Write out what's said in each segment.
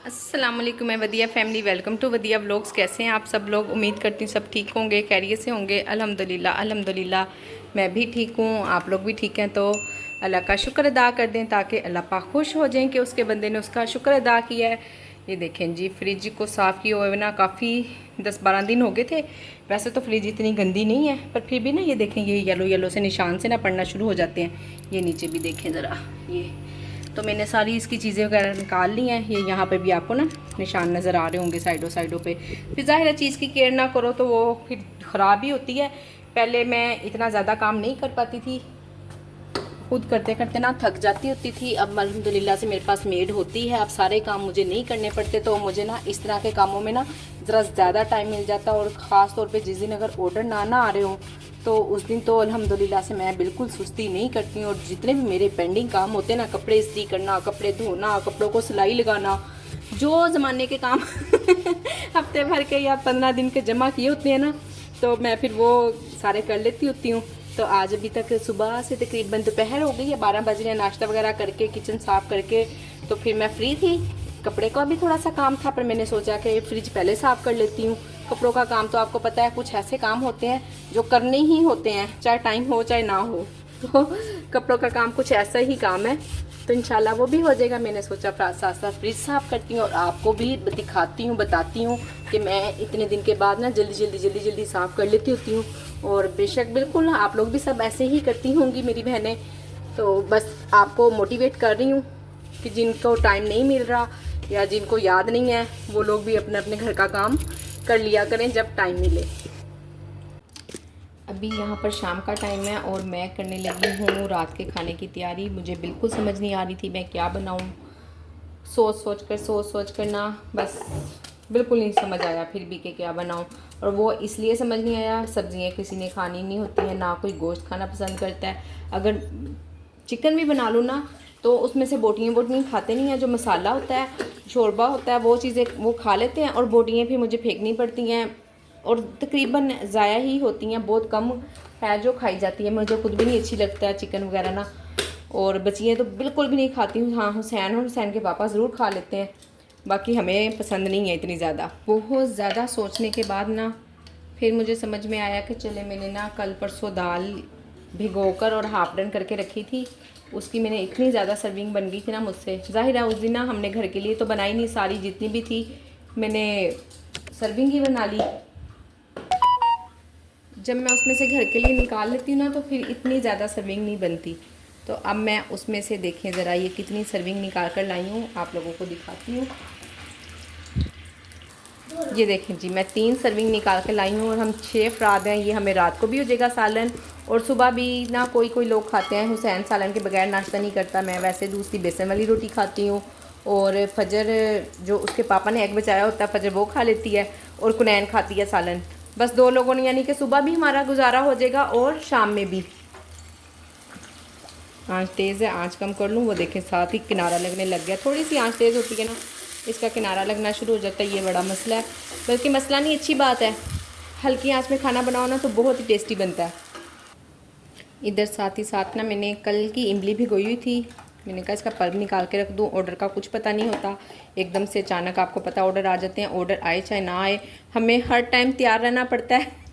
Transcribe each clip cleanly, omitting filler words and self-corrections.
अस्सलाम वालेकुम, मैं Vadiya family. Welcome to Vadiya vlogs. कैसे हैं आप सब लोग? उम्मीद करती हूँ सब ठीक होंगे, खैरियत से होंगे। अल्हम्दुलिल्लाह अल्हम्दुलिल्लाह मैं भी ठीक हूँ, आप लोग भी ठीक हैं। तो अल्लाह का शुक्र अदा कर दें ताकि अल्लाह पाक खुश हो जाएं कि उसके बंदे ने उसका शुक्र अदा किया है। ये देखें जी, फ्रिज को साफ़ किए हुए ना काफ़ी 10-12 दिन हो गए थे। वैसे तो फ्रिज इतनी गंदी नहीं है, पर फिर भी ना ये देखें, ये येलो येलो से निशान से ना पड़ना शुरू हो जाते हैं। ये नीचे भी देखें ज़रा, ये तो मैंने सारी इसकी चीज़ें वगैरह निकाल ली हैं। ये यहाँ पे भी आपको ना निशान नज़र आ रहे होंगे साइडों साइडों पे। फिर ज़ाहिर है चीज़ की केयर ना करो तो वो फिर ख़राब ही होती है। पहले मैं इतना ज़्यादा काम नहीं कर पाती थी, खुद करते करते ना थक जाती होती थी। अब अल्हम्दुलिल्लाह से मेरे पास मेड होती है, अब सारे काम मुझे नहीं करने पड़ते। तो मुझे ना इस तरह के कामों में ना ज़रा ज़्यादा टाइम मिल जाता है। और ख़ास तौर पे जिस दिन अगर ऑर्डर ना आ रहे हो तो उस दिन तो अल्हम्दुलिल्लाह से मैं बिल्कुल सुस्ती नहीं करती हूँ। और जितने भी मेरे पेंडिंग काम होते हैं ना, कपड़े इस्त्री करना, कपड़े धोना, कपड़ों को सिलाई लगाना, जो ज़माने के काम हफ्ते भर के या 15 दिन के जमा किए होते हैं ना, तो मैं फिर वो सारे कर लेती होती हूँ। तो आज अभी तक सुबह से तकरीबन दोपहर हो गई है, 12 बज रहे हैं। नाश्ता वगैरह करके किचन साफ़ करके तो फिर मैं फ्री थी। कपड़े का भी थोड़ा सा काम था, पर मैंने सोचा कि फ्रिज पहले साफ़ कर लेती हूँ। कपड़ों का काम तो आपको पता है, कुछ ऐसे काम होते हैं जो करने ही होते हैं, चाहे टाइम हो चाहे ना हो। तो कपड़ों का काम कुछ ऐसा ही काम है, तो इंशाल्लाह वो भी हो जाएगा। मैंने सोचा साथ साथ फ्रिज साफ़ करती हूँ और आपको भी दिखाती हूँ, बताती हूँ कि मैं इतने दिन के बाद ना जल्दी साफ़ कर लेती होती हूँ। और बेशक बिल्कुल आप लोग भी सब ऐसे ही करती होंगी मेरी बहनें। तो बस आपको मोटिवेट कर रही हूँ कि जिनको टाइम नहीं मिल रहा या जिनको याद नहीं है, वो लोग भी अपने अपने घर का काम कर लिया करें जब टाइम मिले। अभी यहाँ पर शाम का टाइम है और मैं करने लगी हूँ रात के खाने की तैयारी। मुझे बिल्कुल समझ नहीं आ रही थी मैं क्या बनाऊँ। सोच सोच कर ना बस बिल्कुल नहीं समझ आया फिर भी कि क्या बनाऊँ। और वो इसलिए समझ नहीं आया, सब्ज़ियाँ किसी ने खानी नहीं होती हैं, ना कोई गोश्त खाना पसंद करता है। अगर चिकन भी बना लूँ ना तो उसमें से बोटियाँ खाते नहीं हैं। जो मसाला होता है, शोरबा होता है, वो चीज़ें वो खा लेते हैं और बोटियाँ फिर मुझे फेंकनी पड़ती हैं और तकरीबन ज़ाया ही होती हैं। बहुत कम है जो खाई जाती है। मुझे खुद भी नहीं अच्छी लगता है चिकन वगैरह ना, और बच्चियाँ तो बिल्कुल भी नहीं खाती हूँ। हाँ, हुसैन और हुसैन के पापा ज़रूर खा लेते हैं, बाकी हमें पसंद नहीं है इतनी ज़्यादा। बहुत ज़्यादा सोचने के बाद ना फिर मुझे समझ में आया कि चले, मैंने ना कल परसों दाल भिगोकर और हाफ डन करके रखी थी। उसकी मैंने इतनी ज़्यादा सर्विंग बन गई थी ना मुझसे। ज़ाहिर है उस दिन ना हमने घर के लिए तो बनाई नहीं, सारी जितनी भी थी मैंने सर्विंग ही बना ली। जब मैं उसमें से घर के लिए निकाल लेती हूँ ना तो फिर इतनी ज़्यादा सर्विंग नहीं बनती। तो अब मैं उसमें से देखें ज़रा ये कितनी सर्विंग निकाल कर लाई हूँ, आप लोगों को दिखाती हूँ। ये देखें जी, मैं 3 सर्विंग निकाल के लाई हूँ और हम 6 अफराद हैं। ये हमें रात को भी हो जाएगा सालन, और सुबह भी ना कोई कोई लोग खाते हैं। हुसैन सालन के बगैर नाश्ता नहीं करता। मैं वैसे दूसरी बेसन वाली रोटी खाती हूँ, और फजर जो उसके पापा ने एग बचाया होता है फजर वो खा लेती है, और कुनैन खाती है सालन। बस 2 लोगों ने, यानी कि सुबह भी हमारा गुजारा हो जाएगा और शाम में भी। आँच तेज़ है, आँच कम कर लूँ। वो देखें साथ ही किनारा लगने लग गया। थोड़ी सी आँच तेज़ होती है ना, इसका किनारा लगना शुरू हो जाता है। ये बड़ा मसला है, बल्कि मसला नहीं, अच्छी बात है। हल्की आँच में खाना बनाओ ना तो बहुत ही टेस्टी बनता है। इधर साथ ही साथ ना मैंने कल की इमली भिगोई हुई थी। मैंने कहा इसका पल्प निकाल के रख दूँ, ऑर्डर का कुछ पता नहीं होता, एकदम से अचानक आपको पता ऑर्डर आ जाते हैं। ऑर्डर आए चाहे ना आए, हमें हर टाइम तैयार रहना पड़ता है।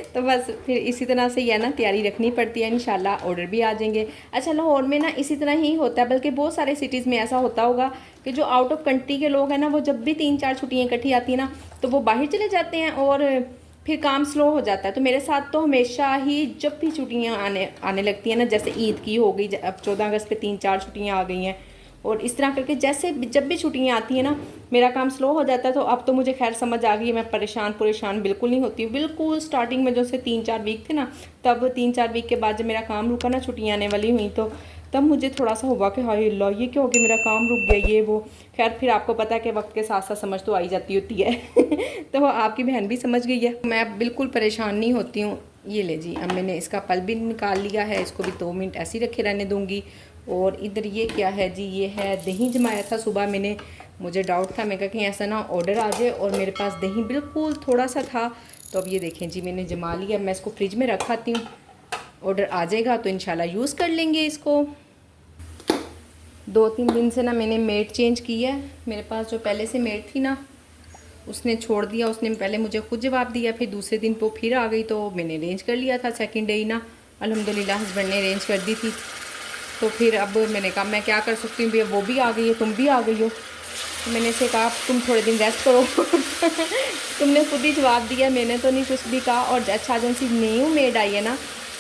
तो बस फिर इसी तरह से यह ना तैयारी रखनी पड़ती है। इंशाल्लाह ऑर्डर भी आ जाएंगे। अच्छा, लाहौर में ना इसी तरह ही होता है, बल्कि बहुत सारे सिटीज़ में ऐसा होता होगा कि जो आउट ऑफ कंट्री के लोग हैं ना, वो जब भी 3-4 छुट्टियाँ इकट्ठी आती हैं ना तो वो बाहर चले जाते हैं और फिर काम स्लो हो जाता है। तो मेरे साथ तो हमेशा ही जब भी छुट्टियाँ आने लगती हैं ना, जैसे ईद की हो गई, अब 14 अगस्त पे 3-4 छुट्टियाँ आ गई हैं, और इस तरह करके जैसे जब भी छुट्टियाँ आती हैं ना मेरा काम स्लो हो जाता है। तो अब तो मुझे खैर समझ आ गई है, मैं परेशान बिल्कुल नहीं होती हूँ। बिल्कुल स्टार्टिंग में जो से 3-4 वीक थे ना, तब 3-4 वीक के बाद जब मेरा काम रुका ना, छुट्टियाँ आने वाली हुई, तो तब मुझे थोड़ा सा हुआ कि हाय अल्लाह ये क्या हो गया, मेरा काम रुक गया, ये वो। खैर फिर आपको पता है कि वक्त के साथ साथ समझ तो आई जाती होती है। तो आपकी बहन भी समझ गई है, मैं बिल्कुल परेशान नहीं होती हूँ। ये ले जी, अब मैंने इसका पल भी निकाल लिया है, इसको भी 2 मिनट ऐसे ही रखे रहने दूँगी। और इधर ये क्या है जी, ये है दही जमाया था सुबह मैंने। मुझे डाउट था, मैं कहा कहीं ऐसा ना ऑर्डर आ जाए, और मेरे पास दही बिल्कुल थोड़ा सा था। तो अब ये देखें जी, मैंने जमा लिया। मैं इसको फ्रिज में रखाती हूँ, ऑर्डर आ जाएगा तो इंशाल्लाह यूज़ कर लेंगे इसको। 2-3 दिन से ना मैंने मेड चेंज की है। मेरे पास जो पहले से मेड थी ना, उसने छोड़ दिया। उसने पहले मुझे खुद जवाब दिया, फिर दूसरे दिन वो फिर आ गई, तो मैंने अरेंज कर लिया था सेकंड डे ही ना। अल्हम्दुलिल्लाह हस्बैंड ने अरेंज कर दी थी। तो फिर अब मैंने कहा मैं क्या कर सकती हूँ भैया, वो भी आ गई है, तुम भी आ गई हो। तो मैंने से कहा तुम थोड़े दिन रेस्ट करो। तुमने खुद ही जवाब दिया, मैंने तो नहीं कुछ भी कहा। और अच्छा जन सी न्यू मेड आई है ना,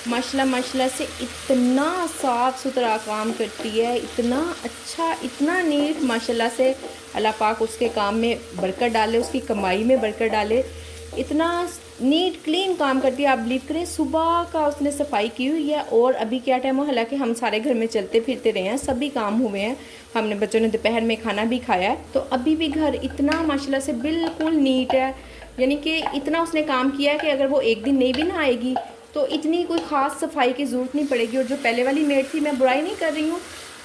माशाल्लाह से इतना साफ़ सुथरा काम करती है, इतना अच्छा, इतना नीट, माशाल्लाह से। अल्लाह पाक उसके काम में बरकत डाले, उसकी कमाई में बरकत डाले। इतना नीट क्लीन काम करती है, आप बिलीव करें। सुबह का उसने सफाई की हुई है, और अभी क्या टाइम हो, हालांकि हम सारे घर में चलते फिरते रहे हैं, सभी काम हुए हैं, हमने बच्चों ने दोपहर में खाना भी खाया है, तो अभी भी घर इतना माशाल्लाह से बिल्कुल नीट है। यानी कि इतना उसने काम किया है कि अगर वो एक दिन नहीं भी ना आएगी तो इतनी कोई ख़ास सफाई की ज़रूरत नहीं पड़ेगी। और जो पहले वाली मेड थी, मैं बुराई नहीं कर रही हूँ,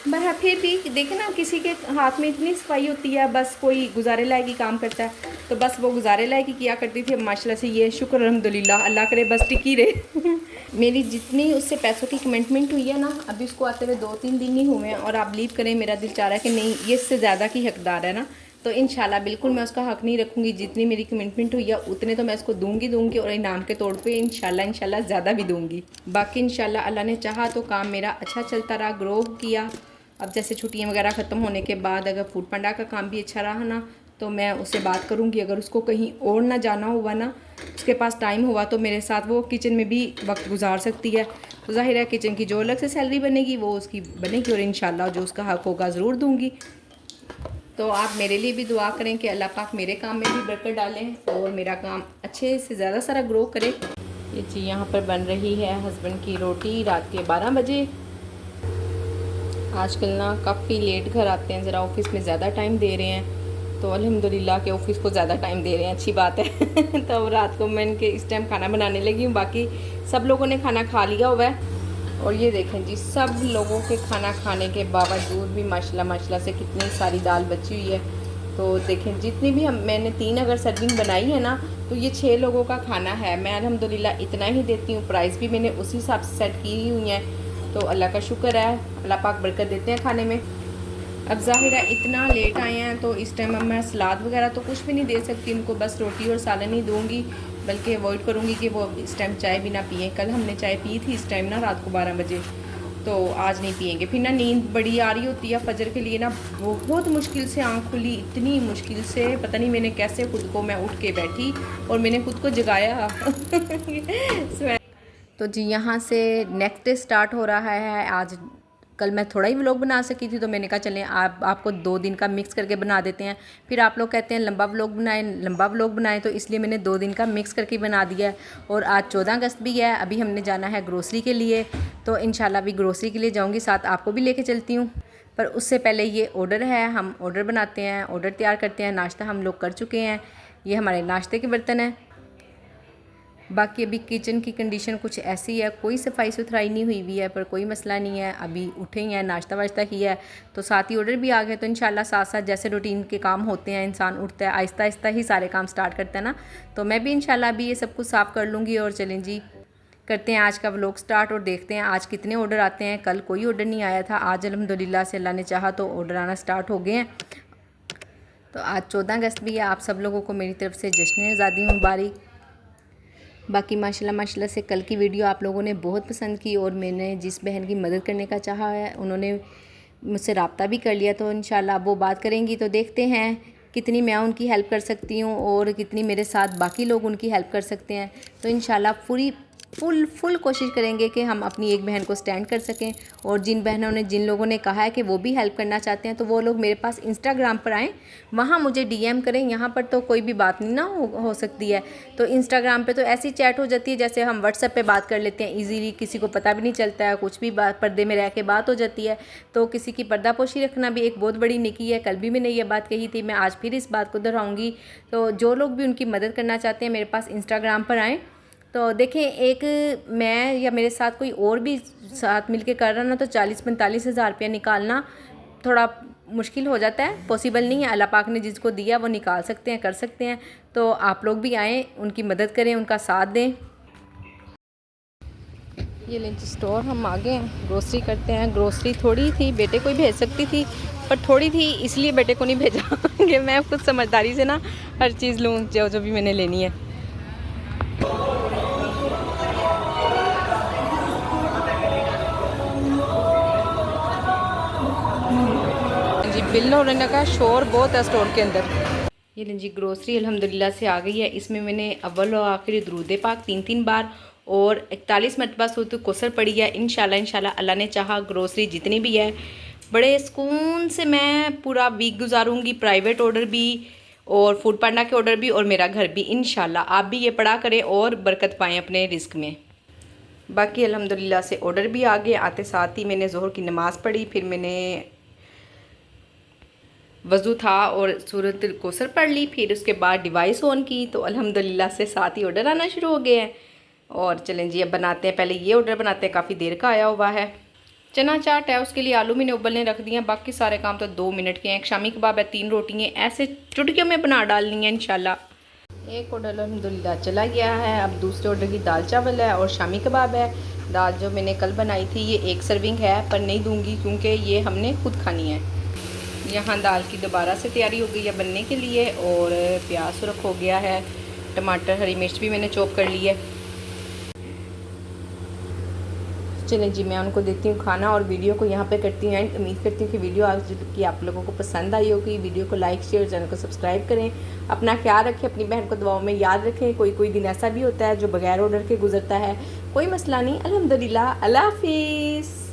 पर फिर भी देखें ना, किसी के हाथ में इतनी सफाई होती है, बस कोई गुजारे लायक ही काम करता है, तो बस वो गुजारे लायक ही किया करती थी। अब माशाल्लाह से ये शुक्र अल्हम्दुलिल्लाह, अल्लाह करे बस टिकी रहे। मेरी जितनी उससे पैसों की कमिटमेंट हुई है ना, अभी उसको आते हुए 2-3 दिन ही हुए हैं, और आप बिलीव करें मेरा दिल चाह रहा है कि नहीं, ये इससे ज़्यादा की हकदार है ना, तो इंशाल्लाह बिल्कुल मैं उसका हक़ नहीं रखूँगी। जितनी मेरी कमिटमेंट हुई है उतने तो मैं उसको दूँगी, और इनाम के तौर पे इंशाल्लाह ज़्यादा भी दूँगी। बाकी इंशाल्लाह अल्लाह ने चाहा तो काम मेरा अच्छा चलता रहा, ग्रो किया। अब जैसे छुट्टियां वगैरह ख़त्म होने के बाद अगर फूड पांडा का काम भी अच्छा रहा ना, तो मैं उससे बात करूँगी। अगर उसको कहीं और ना जाना हुआ ना, उसके पास टाइम हुआ, तो मेरे साथ वो किचन में भी वक्त गुजार सकती है। तो ज़ाहिर है किचन की जो अलग से सैलरी बनेगी वो उसकी बनेगी, और इंशाल्लाह जो उसका हक़ होगा ज़रूर दूँगी। तो आप मेरे लिए भी दुआ करें कि अल्लाह पाक मेरे काम में भी बरकत डालें और मेरा काम अच्छे से ज़्यादा सारा ग्रो करे। ये जी यहाँ पर बन रही है हस्बैंड की रोटी रात के 12 बजे। आजकल ना काफ़ी लेट घर आते हैं, ज़रा ऑफिस में ज़्यादा टाइम दे रहे हैं, तो अल्हम्दुलिल्लाह के ऑफिस को ज़्यादा टाइम दे रहे हैं, अच्छी बात है। तो अब रात को मैं इनके इस टाइम खाना बनाने लगी हूँ। बाकी सब लोगों ने खाना खा लिया हुआ है, और ये देखें जी, सब लोगों के खाना खाने के बावजूद भी माशाल्लाह से कितनी सारी दाल बची हुई है। तो देखें, जितनी भी मैंने 3 अगर सर्विंग बनाई है ना, तो ये 6 लोगों का खाना है। मैं अल्हम्दुलिल्लाह इतना ही देती हूँ, प्राइस भी मैंने उसी हिसाब से सेट की हुई है, तो अल्लाह का शुक्र है, अल्लाह पाक बरकत देते हैं खाने में। अब ज़ाहिर है इतना लेट आए हैं, तो इस टाइम अब मैं सलाद वगैरह तो कुछ भी नहीं दे सकती उनको, बस रोटी और सालन ही दूँगी, बल्कि अवॉइड करूँगी कि वो इस टाइम चाय भी ना पिए। कल हमने चाय पी थी इस टाइम ना, रात को 12 बजे, तो आज नहीं पियेंगे। फिर ना नींद बड़ी आ रही होती है, फजर के लिए ना बहुत मुश्किल से आँख खुली, इतनी मुश्किल से, पता नहीं मैंने कैसे खुद को, मैं उठ के बैठी और मैंने खुद को जगाया। तो जी यहाँ से नेक्स्ट डे स्टार्ट हो रहा है आज। कल मैं थोड़ा ही व्लॉग बना सकी थी, तो मैंने कहा चलें आपको 2 दिन का मिक्स करके बना देते हैं। फिर आप लोग कहते हैं लंबा व्लॉग बनाएं, तो इसलिए मैंने 2 दिन का मिक्स करके बना दिया है। और आज 14 अगस्त भी है, अभी हमने जाना है ग्रोसरी के लिए, तो इंशाल्लाह अभी ग्रोसरी के लिए जाऊँगी, साथ आपको भी लेके चलती हूँ। पर उससे पहले ये ऑर्डर है, हम ऑर्डर बनाते हैं, ऑर्डर तैयार करते हैं। नाश्ता हम लोग कर चुके हैं, ये हमारे नाश्ते के बर्तन हैं। बाकी अभी किचन की कंडीशन कुछ ऐसी है, कोई सफाई सुथराई नहीं हुई है, पर कोई मसला नहीं है। अभी उठे ही हैं, नाश्ता वाश्ता किया है, तो साथ ही ऑर्डर भी आ गए। तो इंशाल्लाह साथ साथ जैसे रूटीन के काम होते हैं, इंसान उठता है आहिस्ता आहिस्ता ही सारे काम स्टार्ट करता है ना, तो मैं भी इंशाल्लाह अभी ये सब कुछ साफ़ कर लूँगी। और चलें जी, करते हैं आज का व्लॉग स्टार्ट, और देखते हैं आज कितने ऑर्डर आते हैं। कल कोई ऑर्डर नहीं आया था, आज अल्हम्दुलिल्लाह से अल्लाह ने चाहा तो ऑर्डर आना स्टार्ट हो गए हैं। तो आज 14 अगस्त भी है, आप सब लोगों को मेरी तरफ से जश्न आज़ादी मुबारक। बाकी माशाल्लाह से कल की वीडियो आप लोगों ने बहुत पसंद की, और मैंने जिस बहन की मदद करने का चाहा है उन्होंने मुझसे रब्ता भी कर लिया, तो इंशाल्लाह वो बात करेंगी, तो देखते हैं कितनी मैं उनकी हेल्प कर सकती हूँ और कितनी मेरे साथ बाकी लोग उनकी हेल्प कर सकते हैं। तो इंशाल्लाह पूरी फुल कोशिश करेंगे कि हम अपनी एक बहन को स्टैंड कर सकें। और जिन लोगों ने कहा है कि वो भी हेल्प करना चाहते हैं, तो वो लोग मेरे पास इंस्टाग्राम पर आएँ, वहाँ मुझे डीएम करें। यहाँ पर तो कोई भी बात नहीं ना हो सकती है, तो इंस्टाग्राम पे तो ऐसी चैट हो जाती है जैसे हम व्हाट्सएप पे बात कर लेते हैं ईजीली, किसी को पता भी नहीं चलता है, कुछ भी बात पर्दे में रह के बात हो जाती है। तो किसी की पर्दापोशी रखना भी एक बहुत बड़ी नेकी है। कल भी मैंने ये बात कही थी, मैं आज फिर इस बात को दोहराऊँगी। तो जो लोग भी उनकी मदद करना चाहते हैं मेरे पास इंस्टाग्राम पर आएँ। तो देखें, एक मैं या मेरे साथ कोई और भी साथ मिलके कर रहा ना, तो 40-45 हज़ार रुपया निकालना थोड़ा मुश्किल हो जाता है, पॉसिबल नहीं है। अल्लाह पाक ने जिसको दिया वो निकाल सकते हैं, कर सकते हैं। तो आप लोग भी आएँ, उनकी मदद करें, उनका साथ दें। ये लंच स्टोर हम आ गए हैं, ग्रोसरी करते हैं। ग्रोसरी थोड़ी थी, बेटे को ही भेज सकती थी पर थोड़ी थी, इसलिए बेटे को नहीं भेजा कि मैं खुद समझदारी से ना हर चीज़ लूँ जो जो भी मैंने लेनी है। जी बिल होने का शोर बहुत है स्टोर के अंदर। ये लीजिए ग्रोसरी अल्हम्दुलिल्लाह से आ गई है। इसमें मैंने अव्वल और आखिरी दुरूद पाक 3-3 बार और 41 मरतबा सूरत कोसर पड़ी है। इंशाल्लाह अल्लाह ने चाहा ग्रोसरी जितनी भी है बड़े सुकून से मैं पूरा वीक गुजारूंगी। प्राइवेट ऑर्डर भी और फूड पांडा के ऑर्डर भी और मेरा घर भी। इंशाल्लाह आप भी ये पढ़ा करें और बरकत पाएँ अपने रिस्क में। बाकी अल्हम्दुलिल्लाह से ऑर्डर भी आ गए। आते साथ ही मैंने ज़ोहर की नमाज़ पढ़ी, फिर मैंने वज़ू था और सूरत कोसर पढ़ ली, फिर उसके बाद डिवाइस ऑन की तो अल्हम्दुलिल्लाह से साथ ही ऑर्डर आना शुरू हो गए हैं। और चलें जी अब बनाते हैं, पहले ये ऑर्डर बनाते हैं, काफ़ी देर का आया हुआ है। चना चाट है, उसके लिए आलू मैंने उबलने रख दिए हैं। बाकी सारे काम तो 2 मिनट के हैं। एक शामी कबाब है, 3 रोटी हैं, ऐसे चुटकियों में बना डालनी है इंशाल्लाह। एक ऑर्डर अल्हम्दुलिल्लाह चला गया है। अब दूसरे ऑर्डर की दाल चावल है और शामी कबाब है। दाल जो मैंने कल बनाई थी ये 1 सर्विंग है पर नहीं दूंगी क्योंकि ये हमने खुद खानी है। यहाँ दाल की दोबारा से तैयारी हो गई है बनने के लिए और प्याज सुरख हो गया है, टमाटर हरी मिर्च भी मैंने चॉप कर ली है। चलें जी मैं उनको देती हूँ खाना और वीडियो को यहाँ पे करती हूँ एंड। उम्मीद करती हूँ कि वीडियो आज की आप लोगों को पसंद आई होगी। वीडियो को लाइक शेयर, चैनल को सब्सक्राइब करें। अपना ख्याल रखें, अपनी बहन को दुआओं में याद रखें। कोई दिन ऐसा भी होता है जो बगैर ऑर्डर के गुजरता है, कोई मसला नहीं। अल्हम्दुलिल्लाह, अल्लाह हाफिज़।